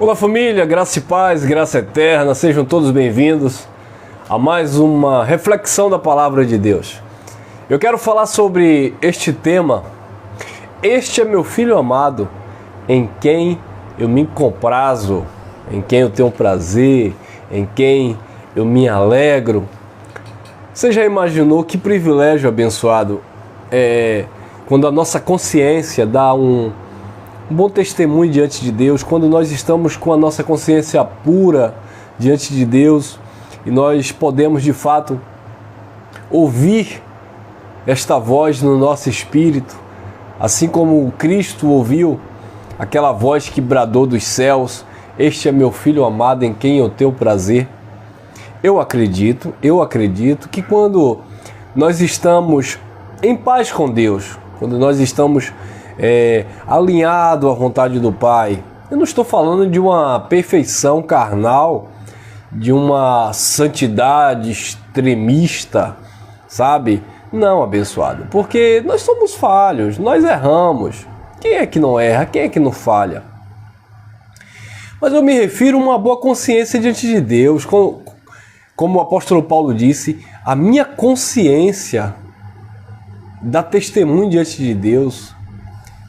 Olá família, graça e paz, graça eterna, sejam todos bem-vindos a mais uma reflexão da Palavra de Deus. Eu quero falar sobre este tema. Este é meu filho amado, em quem eu me comprazo, em quem eu tenho prazer, em quem eu me alegro. Você já imaginou que privilégio abençoado é quando a nossa consciência dá um bom testemunho diante de Deus, quando nós estamos com a nossa consciência pura diante de Deus e nós podemos de fato ouvir esta voz no nosso espírito, assim como Cristo ouviu aquela voz que bradou dos céus: este é meu filho amado em quem eu tenho prazer. Eu acredito que quando nós estamos em paz com Deus, quando nós estamos alinhado à vontade do Pai. Eu não estou falando de uma perfeição carnal, de uma santidade extremista, sabe? Não, abençoado, porque nós somos falhos, nós erramos. Quem é que não erra? Quem é que não falha? Mas eu me refiro a uma boa consciência diante de Deus. Como o apóstolo Paulo disse, a minha consciência dá testemunho diante de Deus.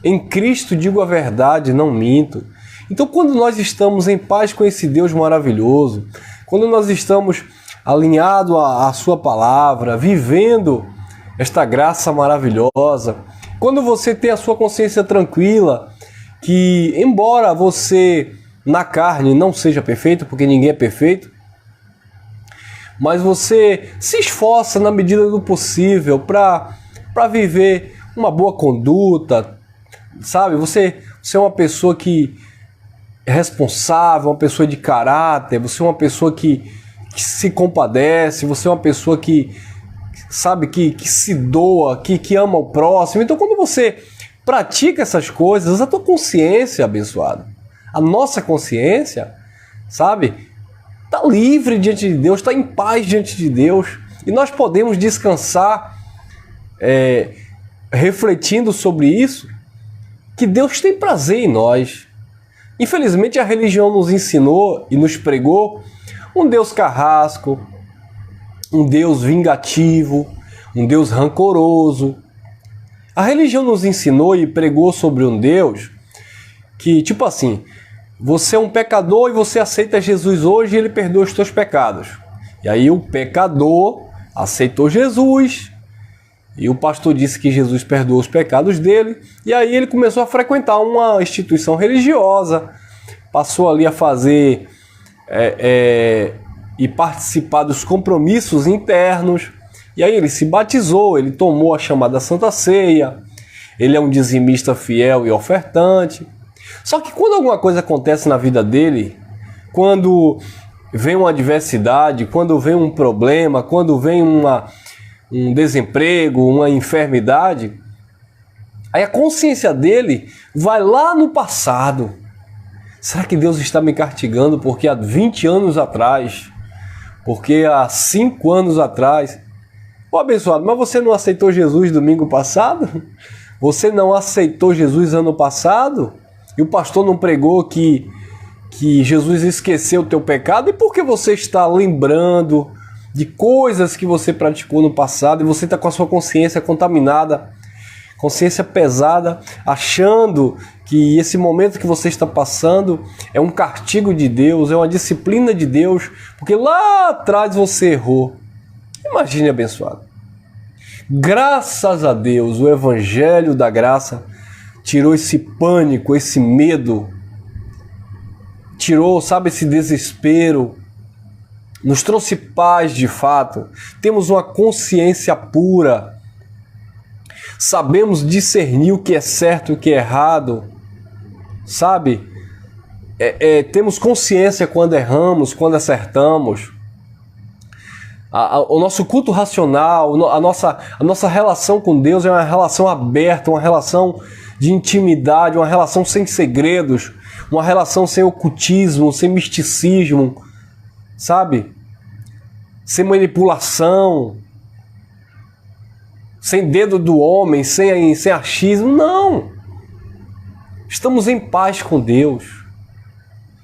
Em Cristo digo a verdade, não minto. Então, quando nós estamos em paz com esse Deus maravilhoso, quando nós estamos alinhados à sua palavra, vivendo esta graça maravilhosa, quando você tem a sua consciência tranquila, que embora você na carne não seja perfeito, porque ninguém é perfeito, mas você se esforça na medida do possível para viver uma boa conduta, sabe? Você é uma pessoa que é responsável, uma pessoa de caráter, você é uma pessoa que se compadece, você é uma pessoa que sabe, que se doa, que ama o próximo. Então, quando você pratica essas coisas, a tua consciência, abençoada, a nossa consciência, sabe, está livre diante de Deus, está em paz diante de Deus, e nós podemos descansar refletindo sobre isso, que Deus tem prazer em nós. Infelizmente a religião nos ensinou e nos pregou um Deus carrasco, um Deus vingativo, um Deus rancoroso. A religião nos ensinou e pregou sobre um Deus que, tipo assim, você é um pecador e você aceita Jesus hoje e ele perdoa os teus pecados. E aí o pecador aceitou Jesus, e o pastor disse que Jesus perdoou os pecados dele, e aí ele começou a frequentar uma instituição religiosa, passou ali a fazer e participar dos compromissos internos, e aí ele se batizou, ele tomou a chamada Santa Ceia, ele é um dizimista fiel e ofertante. Só que quando alguma coisa acontece na vida dele, quando vem uma adversidade, quando vem um problema, quando vem um desemprego, uma enfermidade, aí a consciência dele vai lá no passado. Será que Deus está me castigando porque há 20 anos atrás, porque há 5 anos atrás? Ô abençoado, mas você não aceitou Jesus domingo passado? Você não aceitou Jesus ano passado? E o pastor não pregou que Jesus esqueceu o teu pecado? E por que você está lembrando de coisas que você praticou no passado e você está com a sua consciência contaminada, consciência pesada, achando que esse momento que você está passando é um castigo de Deus, é uma disciplina de Deus, porque lá atrás você errou? Imagine, abençoado. Graças a Deus, o Evangelho da Graça tirou esse pânico, esse medo, tirou, sabe, esse desespero, nos trouxe paz de fato, temos uma consciência pura, sabemos discernir o que é certo e o que é errado, sabe? Temos consciência quando erramos, quando acertamos. O nosso culto racional, a nossa relação com Deus é uma relação aberta, uma relação de intimidade, uma relação sem segredos, uma relação sem ocultismo, sem misticismo, sabe? Sem manipulação, sem dedo do homem, sem achismo. Não! Estamos em paz com Deus.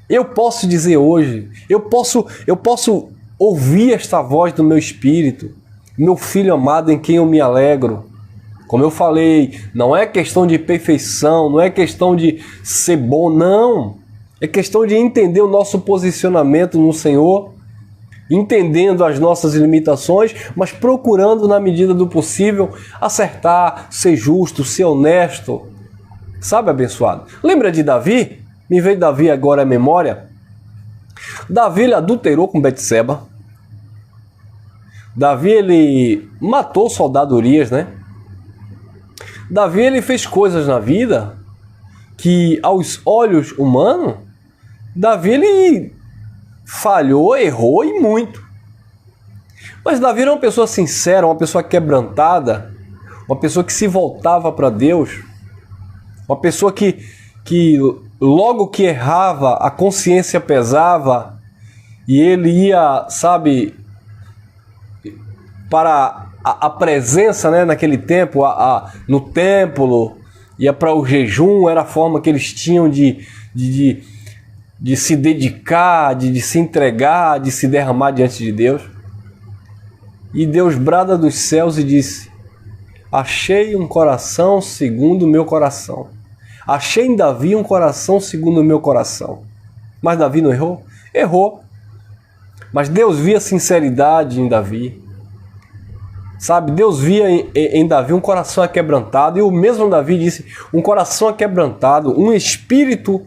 Eu posso dizer hoje, eu posso ouvir esta voz do meu espírito, meu filho amado em quem eu me alegro. Como eu falei, não é questão de perfeição, não é questão de ser bom, não. É questão de entender o nosso posicionamento no Senhor, entendendo as nossas limitações, mas procurando, na medida do possível, acertar, ser justo, ser honesto. Sabe, abençoado? Lembra de Davi? Me veio Davi agora à memória. Davi, ele adulterou com Betseba. Davi, ele matou o soldado Urias, né? Davi, ele fez coisas na vida que, aos olhos humanos, Davi, ele falhou, errou e muito. Mas Davi era uma pessoa sincera, uma pessoa quebrantada, uma pessoa que se voltava para Deus, uma pessoa que logo que errava, a consciência pesava e ele ia, sabe, para a presença, né, naquele tempo, no templo, ia para o jejum, era a forma que eles tinham de se dedicar, de se entregar, de se derramar diante de Deus. E Deus brada dos céus e disse: achei um coração segundo o meu coração. Achei em Davi um coração segundo o meu coração. Mas Davi não errou? Errou. Mas Deus via sinceridade em Davi. Sabe, Deus via em Davi um coração aquebrantado. E o mesmo Davi disse: um coração aquebrantado, um espírito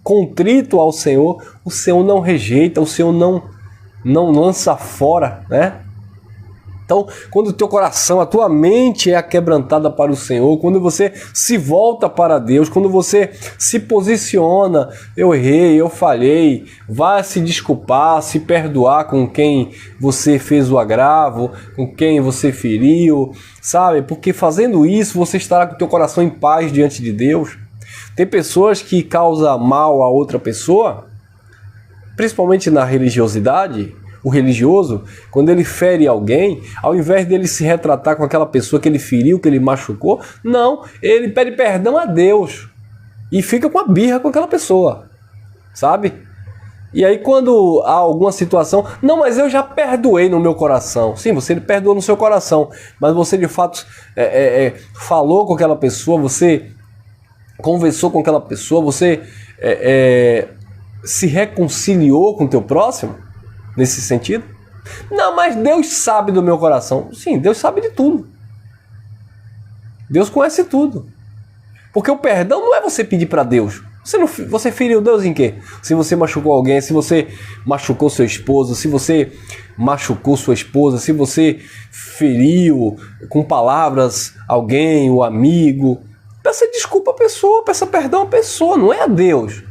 contrito ao Senhor, o Senhor não rejeita, o Senhor não lança fora, né? Então, quando o teu coração, a tua mente é aquebrantada para o Senhor, quando você se volta para Deus, quando você se posiciona, eu errei, eu falhei, vai se desculpar, se perdoar com quem você fez o agravo, com quem você feriu, sabe? Porque fazendo isso, você estará com o teu coração em paz diante de Deus. Tem pessoas que causam mal a outra pessoa, principalmente na religiosidade. O religioso, quando ele fere alguém, ao invés dele se retratar com aquela pessoa que ele feriu, que ele machucou, não, ele pede perdão a Deus e fica com a birra com aquela pessoa, sabe? E aí quando há alguma situação, não, mas eu já perdoei no meu coração. Sim, você perdoou no seu coração, mas você de fato falou com aquela pessoa, você conversou com aquela pessoa, você se reconciliou com o teu próximo? Nesse sentido? Não, mas Deus sabe do meu coração. Sim, Deus sabe de tudo. Deus conhece tudo. Porque o perdão não é você pedir para Deus. Você feriu Deus em quê? Se você machucou alguém, se você machucou seu esposo, se você machucou sua esposa, se você feriu com palavras alguém, o amigo, peça desculpa à pessoa, peça perdão à pessoa, não é a Deus.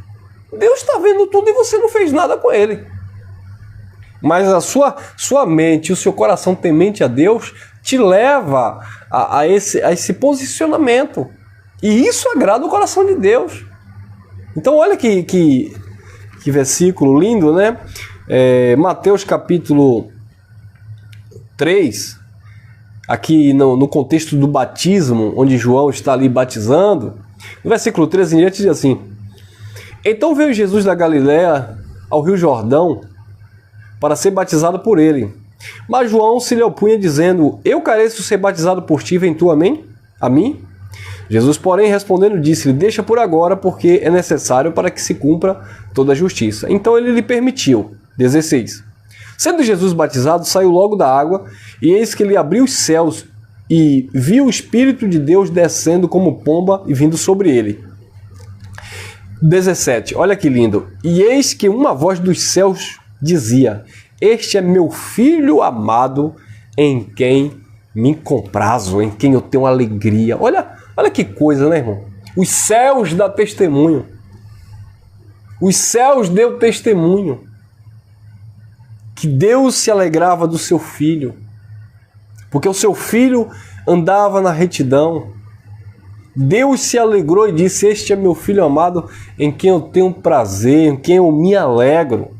Deus está vendo tudo e você não fez nada com ele. Mas a sua mente e o seu coração temente a Deus te leva a esse posicionamento. E isso agrada o coração de Deus. Então olha que versículo lindo, né? Mateus capítulo 3, aqui no contexto do batismo, onde João está ali batizando. No versículo 13 em diante diz assim: então veio Jesus da Galiléia ao rio Jordão para ser batizado por ele. Mas João se lhe opunha, dizendo: eu careço ser batizado por ti, vem tu a mim? Jesus, porém, respondendo, disse-lhe: deixa por agora, porque é necessário para que se cumpra toda a justiça. Então ele lhe permitiu. 16. Sendo Jesus batizado, saiu logo da água, e eis que ele abriu os céus, e viu o Espírito de Deus descendo como pomba e vindo sobre ele. 17. Olha que lindo. E eis que uma voz dos céus dizia: este é meu filho amado, em quem me comprazo, em quem eu tenho alegria. Olha que coisa, né, irmão? Os céus dão testemunho. Os céus deu testemunho que Deus se alegrava do seu filho, porque o seu filho andava na retidão. Deus se alegrou e disse: este é meu filho amado, em quem eu tenho prazer, em quem eu me alegro.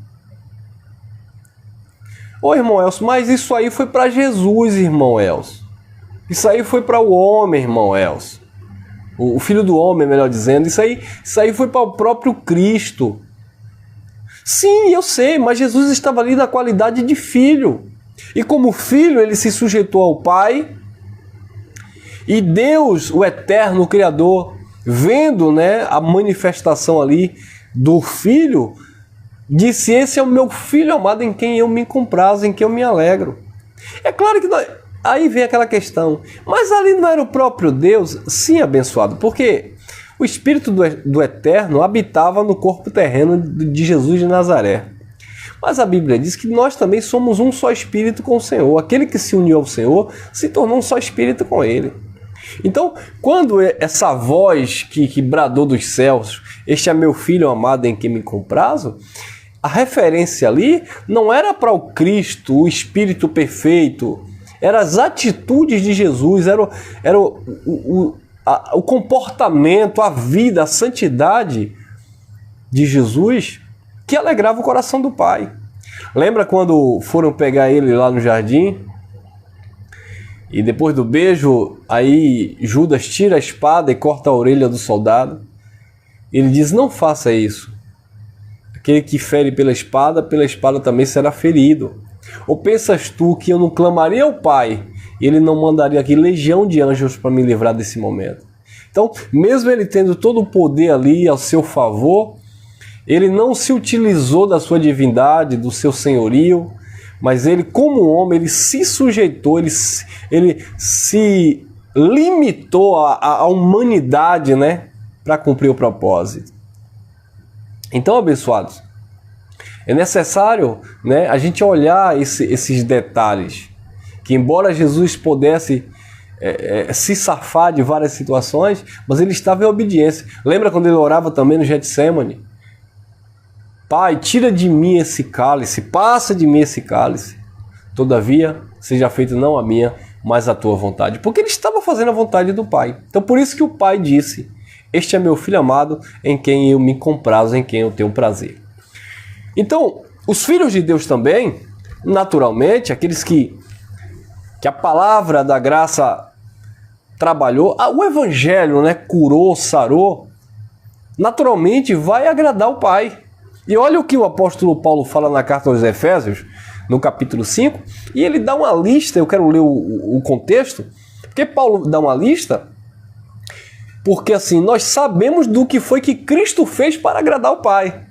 Ô, irmão Elcio, mas isso aí foi para Jesus, irmão Elcio. Isso aí foi para o homem, irmão Elcio. O filho do homem, melhor dizendo. Isso aí foi para o próprio Cristo. Sim, eu sei, mas Jesus estava ali na qualidade de filho. E como filho, ele se sujeitou ao Pai. E Deus, o eterno o Criador, vendo, né, a manifestação ali do Filho, disse: esse é o meu Filho amado em quem eu me comprazo, em quem eu me alegro. É claro que aí vem aquela questão, mas ali não era o próprio Deus? Sim, abençoado, porque o Espírito do Eterno habitava no corpo terreno de Jesus de Nazaré. Mas a Bíblia diz que nós também somos um só Espírito com o Senhor. Aquele que se uniu ao Senhor se tornou um só Espírito com Ele. Então, quando essa voz que bradou dos céus, este é meu Filho amado em quem me comprazo, a referência ali não era para o Cristo, o Espírito perfeito, eram as atitudes de Jesus, era o comportamento, a vida, a santidade de Jesus que alegrava o coração do Pai. Lembra quando foram pegar ele lá no jardim? E depois do beijo, aí Judas tira a espada e corta a orelha do soldado. Ele diz: não faça isso. Aquele que fere pela espada também será ferido. Ou pensas tu que eu não clamaria ao Pai, e Ele não mandaria aqui legião de anjos para me livrar desse momento? Então, mesmo ele tendo todo o poder ali ao seu favor, ele não se utilizou da sua divindade, do seu senhorio, mas ele, como homem, ele se sujeitou, ele se limitou à humanidade, né, para cumprir o propósito. Então, abençoados, é necessário, né, a gente olhar esses detalhes, que embora Jesus pudesse se safar de várias situações, mas ele estava em obediência. Lembra quando ele orava também no Getsêmani? Pai, tira de mim esse cálice, passa de mim esse cálice. Todavia, seja feito não a minha, mas a tua vontade. Porque ele estava fazendo a vontade do Pai. Então por isso que o Pai disse: este é meu Filho amado, em quem eu me comprazo, em quem eu tenho prazer. Então, os filhos de Deus também, naturalmente, aqueles que a palavra da graça trabalhou, o Evangelho, né, curou, sarou, naturalmente vai agradar o Pai. E olha o que o apóstolo Paulo fala na carta aos Efésios, no capítulo 5, e ele dá uma lista. Eu quero ler o contexto, porque Paulo dá uma lista, porque assim, nós sabemos do que foi que Cristo fez para agradar o Pai.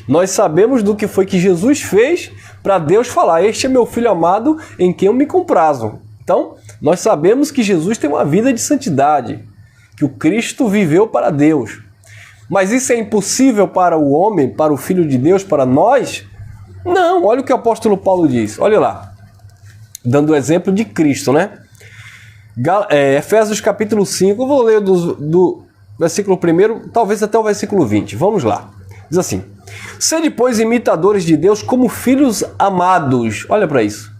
Nós sabemos do que foi que Jesus fez para Deus falar: este é meu Filho amado em quem eu me comprazo. Então, nós sabemos que Jesus tem uma vida de santidade, que o Cristo viveu para Deus. Mas isso é impossível para o homem, para o Filho de Deus, para nós? Não, olha o que o apóstolo Paulo diz. Olha lá, dando o exemplo de Cristo, né? Efésios capítulo 5, eu vou ler do versículo 1, talvez até o versículo 20. Vamos lá. Diz assim: sede, pois, imitadores de Deus como filhos amados. Olha para isso.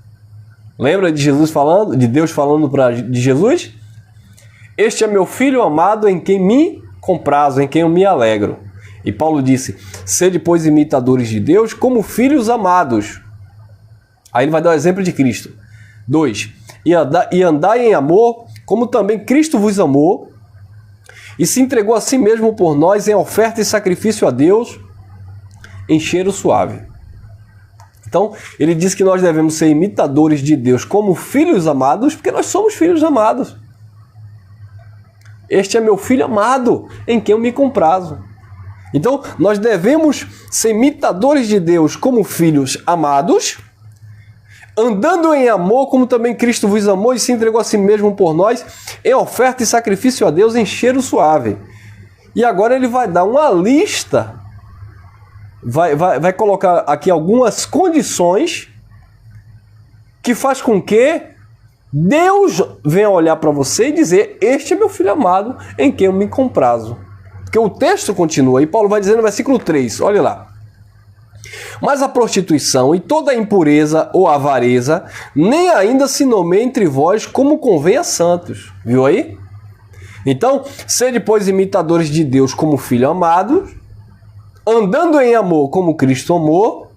Lembra de Jesus falando, de Deus falando de Jesus? Este é meu Filho amado em quem me comprazo, em quem eu me alegro. E Paulo disse: sede, pois, imitadores de Deus como filhos amados. Aí ele vai dar o exemplo de Cristo. 2. E andai em amor, como também Cristo vos amou, e se entregou a si mesmo por nós em oferta e sacrifício a Deus, em cheiro suave. Então, ele diz que nós devemos ser imitadores de Deus como filhos amados, porque nós somos filhos amados. Este é meu Filho amado, em quem eu me comprazo. Então, nós devemos ser imitadores de Deus como filhos amados, andando em amor, como também Cristo vos amou e se entregou a si mesmo por nós, em oferta e sacrifício a Deus, em cheiro suave. E agora ele vai dar uma lista, vai colocar aqui algumas condições que faz com que Deus venha olhar para você e dizer: este é meu Filho amado, em quem eu me comprazo. Porque o texto continua, e Paulo vai dizer no versículo 3, olha lá: mas a prostituição e toda a impureza ou avareza nem ainda se nomeia entre vós como convém a santos. Viu aí? Então, sede, pois, imitadores de Deus como filho amado, andando em amor como Cristo amou.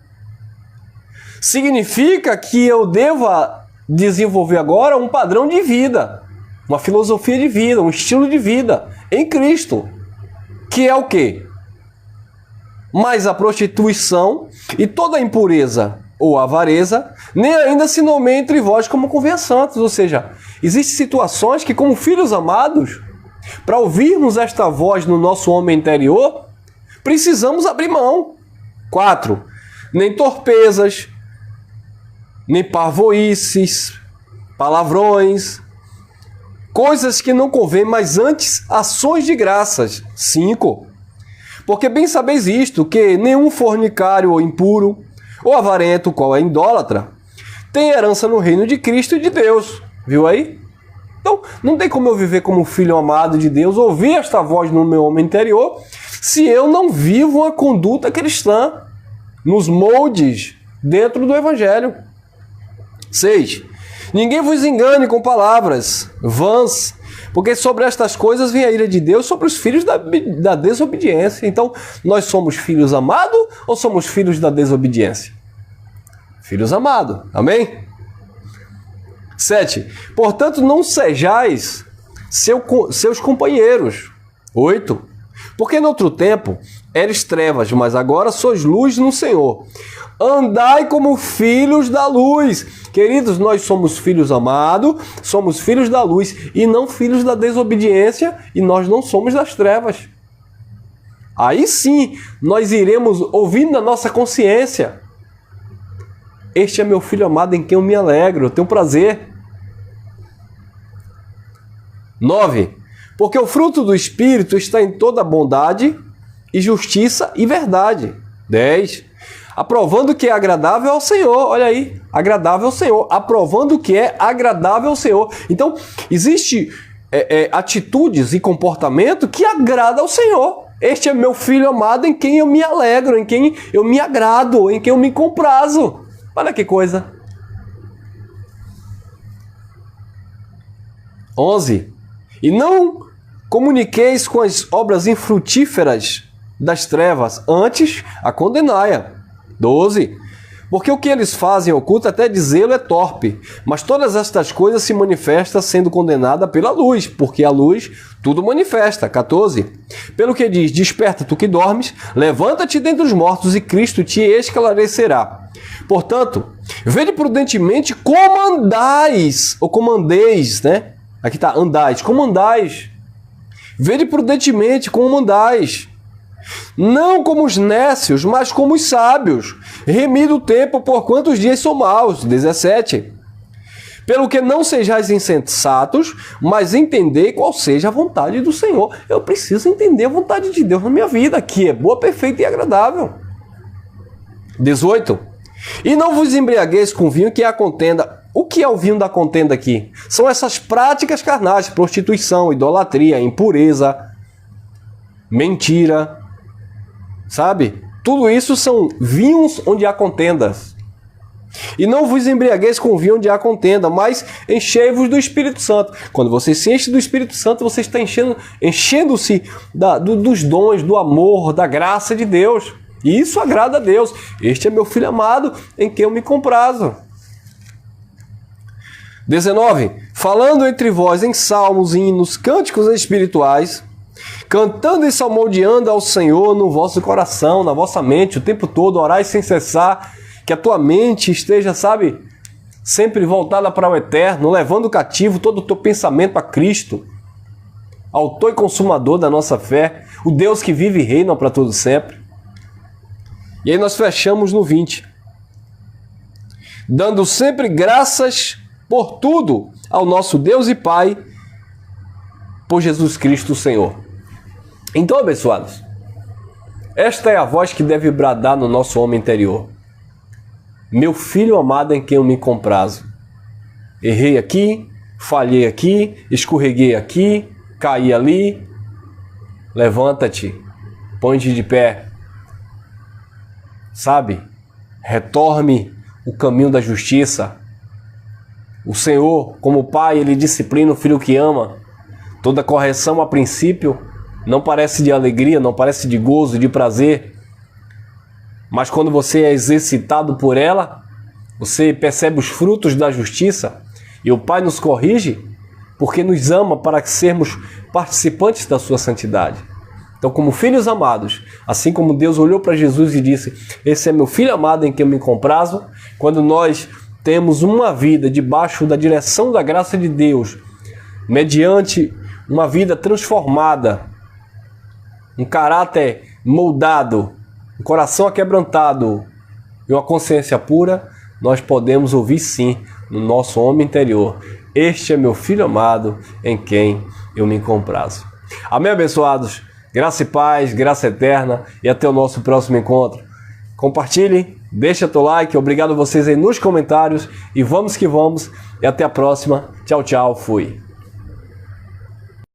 Significa que eu deva desenvolver agora um padrão de vida, uma filosofia de vida, um estilo de vida em Cristo, que é o quê? mas a prostituição e toda a impureza ou avareza, nem ainda se nomeia entre vós como convém a santos. Ou seja, existem situações que, como filhos amados, para ouvirmos esta voz no nosso homem interior, precisamos abrir mão. 4. Nem torpezas, nem parvoíces, palavrões, coisas que não convém, mas antes ações de graças. 5. Porque bem sabeis isto, que nenhum fornicário ou impuro, ou avarento, qual é idólatra, tem herança no reino de Cristo e de Deus. Viu aí? Então, não tem como eu viver como filho amado de Deus, ouvir esta voz no meu homem interior, se eu não vivo uma conduta cristã nos moldes dentro do Evangelho. 6. Ninguém vos engane com palavras vãs, porque sobre estas coisas vem a ira de Deus sobre os filhos da desobediência. Então, nós somos filhos amados ou somos filhos da desobediência? Filhos amados. Amém? 7. Portanto, não sejais seus companheiros. 8. Porque no outro tempo eres trevas, mas agora sois luz no Senhor. Andai como filhos da luz. Queridos, nós somos filhos amados, somos filhos da luz e não filhos da desobediência, e nós não somos das trevas. Aí sim, nós iremos ouvindo a nossa consciência. Este é meu filho amado em quem eu me alegro, eu tenho prazer. 9. Porque o fruto do Espírito está em toda bondade e justiça e verdade. 10. Aprovando que é agradável ao Senhor. Olha aí, agradável ao Senhor. Aprovando que é agradável ao Senhor. Então, existe atitudes e comportamento que agrada ao Senhor. Este é meu filho amado em quem eu me alegro, em quem eu me agrado, em quem eu me comprazo. Olha que coisa. 11. E não comuniqueis com as obras infrutíferas das trevas, antes a condenai-a. 12. Porque o que eles fazem oculto, até dizê-lo, é torpe. Mas todas estas coisas se manifestam sendo condenada pela luz, porque a luz tudo manifesta. 14. Pelo que diz, desperta tu que dormes, levanta-te dentre os mortos e Cristo te esclarecerá. Portanto, vede prudentemente como andais, ou como andeis, né? Aqui está, andais, como andais. Vede prudentemente como andais. Não como os nécios, mas como os sábios. Remido o tempo, por quantos dias são maus. 17. Pelo que não sejais insensatos, mas entendei qual seja a vontade do Senhor. Eu preciso entender a vontade de Deus na minha vida, que é boa, perfeita e agradável. 18. E não vos embriagueis com vinho, que é a contenda. O que é o vinho da contenda aqui? São essas práticas carnais, prostituição, idolatria, impureza, mentira, sabe? Tudo isso são vinhos onde há contendas. E não vos embriagueis com vinho onde há contenda, mas enchei-vos do Espírito Santo. Quando você se enche do Espírito Santo, você está enchendo-se dos dons, do amor, da graça de Deus. E isso agrada a Deus. Este é meu filho amado em quem eu me comprazo. 19. Falando entre vós em salmos, hinos, cânticos espirituais, cantando e salmodiando ao Senhor no vosso coração, na vossa mente, o tempo todo, orai sem cessar, que a tua mente esteja, sabe, sempre voltada para o eterno, levando cativo todo o teu pensamento a Cristo, autor e consumador da nossa fé, o Deus que vive e reina para todo sempre. E aí nós fechamos no 20. Dando sempre graças por tudo ao nosso Deus e Pai, por Jesus Cristo, o Senhor. Então, abençoados, esta é a voz que deve bradar no nosso homem interior. Meu filho amado em quem eu me comprazo. Errei aqui, falhei aqui, escorreguei aqui, caí ali. Levanta-te, põe-te de pé. Sabe? Retorne o caminho da justiça. O Senhor, como Pai, Ele disciplina o filho que ama. Toda correção, a princípio, não parece de alegria, não parece de gozo, de prazer. Mas quando você é exercitado por ela, você percebe os frutos da justiça. E o Pai nos corrige porque nos ama para sermos participantes da sua santidade. Então, como filhos amados, assim como Deus olhou para Jesus e disse: esse é meu filho amado em quem eu me comprazo, quando nós temos uma vida debaixo da direção da graça de Deus, mediante uma vida transformada, um caráter moldado, um coração aquebrantado e uma consciência pura, nós podemos ouvir sim no nosso homem interior: este é meu filho amado em quem eu me comprazo. Amém, abençoados? Graça e paz, graça eterna, e até o nosso próximo encontro. Compartilhe, deixa teu like, obrigado a vocês aí nos comentários, e vamos que vamos, e até a próxima. Tchau, tchau, fui.